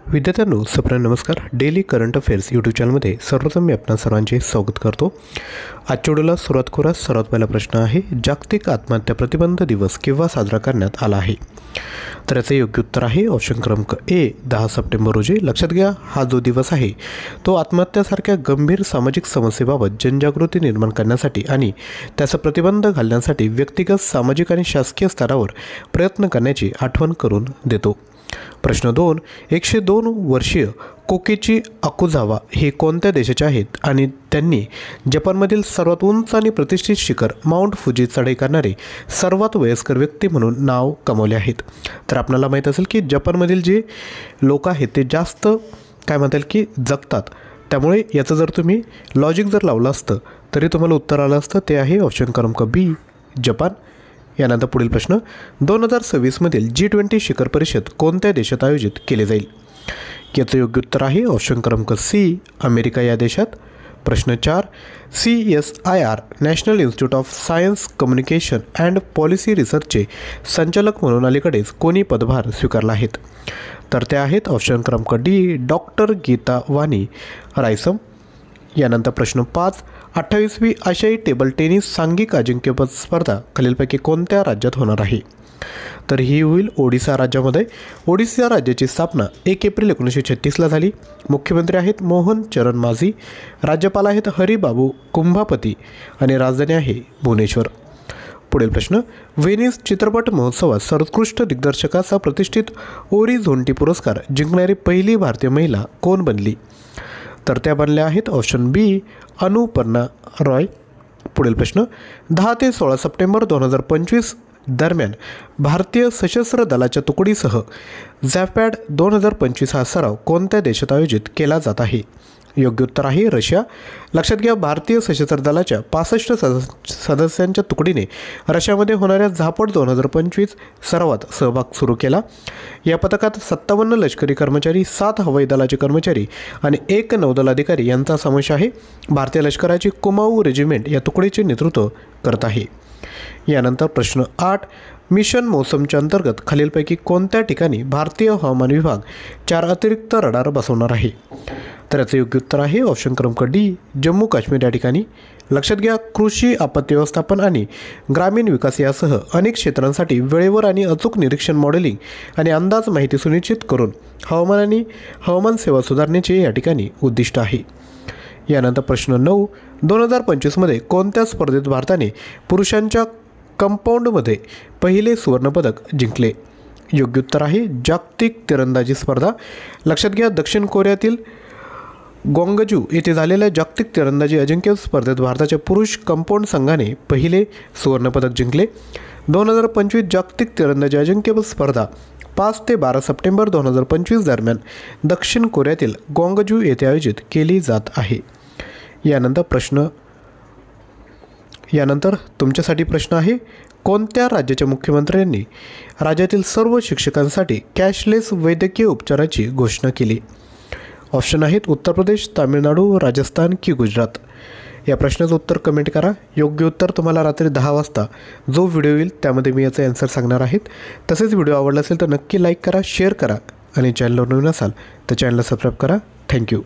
विद्यार्थ्यांनो सप्रेम नमस्कार। डेली करंट अफेअर्स यूट्यूब चॅनलमध्ये सर्वप्रथम मी आपणा सर्वांचे स्वागत करतो। आजच्या व्हिडिओला सुरुवात करूया। सर्वात पहिला प्रश्न आहे, जागतिक आत्महत्या प्रतिबंध दिवस केव्हा साजरा करण्यात आला आहे? तर याचे योग्य उत्तर आहे ऑप्शन क्रमांक ए 10 सप्टेंबर रोजी। लक्षात घ्या, हा जो दिवस आहे तो आत्महत्यासारख्या गंभीर सामाजिक समस्येबाबत जनजागृती निर्माण करण्यासाठी आणि त्याचा प्रतिबंध घालण्यासाठी व्यक्तिगत, सामाजिक आणि शासकीय स्तरावर प्रयत्न करण्याची आठवण करून देतो। प्रश्न 2, 102 वर्षीय कोकीची अकुजावा हे कोणत्या देशाचे आहेत आणि त्यांनी जपानमधील सर्वात उंच आणि प्रतिष्ठित शिखर माउंट फुजी चढाई करणारे सर्वात वयस्कर व्यक्ती म्हणून नाव कमावले आहेत? तर आपल्याला माहीत असेल की जपानमधील जे लोक आहेत ते जास्त काय म्हणतात की जगतात, त्यामुळे याचं जर तुम्ही लॉजिक जर लावलं असतं तरी तुम्हाला उत्तर आलं असतं, ते आहे ऑप्शन क्रमांक बी जपान। यानंतर पुढील प्रश्न, 2026मधील G20 शिखर परिषद कोणत्या देशात आयोजित केले जाईल? याचं योग्य उत्तर आहे ऑप्शन क्रमांक सी अमेरिका या देशात। प्रश्न 4, CSIR national institute of science communication and policy रिसर्चचे संचालक म्हणून अलीकडेच कोणी पदभार स्वीकारला आहेत? तर ते आहेत ऑप्शन क्रमांक डी डॉक्टर गीता वाणी रायसम। यानंतर प्रश्न 5, 28वी आशियाई टेबल टेनिस सांघिक अजिंक्यपद स्पर्धा खालीलपैकी कोणत्या राज्यात होणार आहे? तर ही होईल ओडिसा राज्यामध्ये। ओडिसा राज्याची स्थापना 1 एप्रिल 1936ला झाली। मुख्यमंत्री आहेत मोहन चरण माझी, राज्यपाल आहेत हरिबाबू कुंभापती आणि राजधानी आहे भुवनेश्वर। पुढील प्रश्न, व्हेनिस चित्रपट महोत्सवात सर्वोत्कृष्ट दिग्दर्शकाचा प्रतिष्ठित ओरिझोंटी पुरस्कार जिंकणारी पहिली भारतीय महिला कोण बनली? तर त्या बनल्या आहेत ऑप्शन बी अनुपर्णा रॉय। पुढील प्रश्न, 10 ते 16 सप्टेंबर 2025 दरम्यान भारतीय सशस्त्र दलाच्या तुकडीसह झॅपॅड 2025 हा सराव कोणत्या देशात आयोजित केला जात आहे? योग्य उत्तर आहे रशिया। लक्षात घ्या, भारतीय सशस्त्र दलाच्या 65 सदस्यांच्या तुकडीने रशियामध्ये होणाऱ्या झापड 2025 सरावात सहभाग सुरू केला। या पथकात 57 लष्करी कर्मचारी, 7 हवाई दलाचे कर्मचारी आणि 1 नौदल अधिकारी यांचा समावेश आहे। भारतीय लष्कराची कुमाऊ रेजिमेंट या तुकडीचे नेतृत्व करत आहे। यानंतर प्रश्न 8, मिशन मौसमच्या अंतर्गत खालीलपैकी कोणत्या ठिकाणी भारतीय हवामान विभाग 4 अतिरिक्त रडार बसवणार आहे? तर याचं योग्य उत्तर आहे ऑप्शन क्रमांक डी जम्मू काश्मीर या ठिकाणी। लक्षात घ्या, कृषी, आपत्ती व्यवस्थापन आणि ग्रामीण विकास यासह अनेक क्षेत्रांसाठी वेळेवर आणि अचूक निरीक्षण, मॉडेलिंग आणि अंदाज माहिती सुनिश्चित करून हवामान आणि हवामान सेवा सुधारण्याचे या ठिकाणी उद्दिष्ट आहे। यानंतर प्रश्न 9, 2025मध्ये कोणत्या स्पर्धेत भारताने पुरुषांच्या कंपाऊंडमध्ये पहिले सुवर्णपदक जिंकले? योग्य उत्तर आहे जागतिक तिरंदाजी स्पर्धा। लक्षात घ्या, दक्षिण कोरियातील ग्वांगजू येथे झालेल्या जागतिक तिरंदाजी अजिंक्य स्पर्धेत भारताच्या पुरुष कंपाऊंड संघाने पहिले सुवर्णपदक जिंकले। 2025 जागतिक तिरंदाजी अजिंक्यपद स्पर्धा 5 ते 12 सप्टेंबर 2025 दरम्यान दक्षिण कोरियातील ग्वांगजू येथे आयोजित केली जात आहे। यानंतर तुमच्यासाठी प्रश्न आहे, कोणत्या राज्याच्या मुख्यमंत्र्यांनी राज्यातील सर्व शिक्षकांसाठी कॅशलेस वैद्यकीय उपचाराची घोषणा केली? ऑप्शन आहेत उत्तर प्रदेश, तामिळनाडू, राजस्थान की गुजरात। या प्रश्नाचं उत्तर कमेंट करा। योग्य उत्तर तुम्हाला रात्री 10 वाजता जो व्हिडिओ येईल त्यामध्ये मी याचा आन्सर सांगणार आहेत। तसेच व्हिडिओ आवडला असेल तर नक्की लाईक करा, शेअर करा आणि चॅनलवर नवीन असाल तर चॅनलला सबस्क्राईब करा। थँक्यू।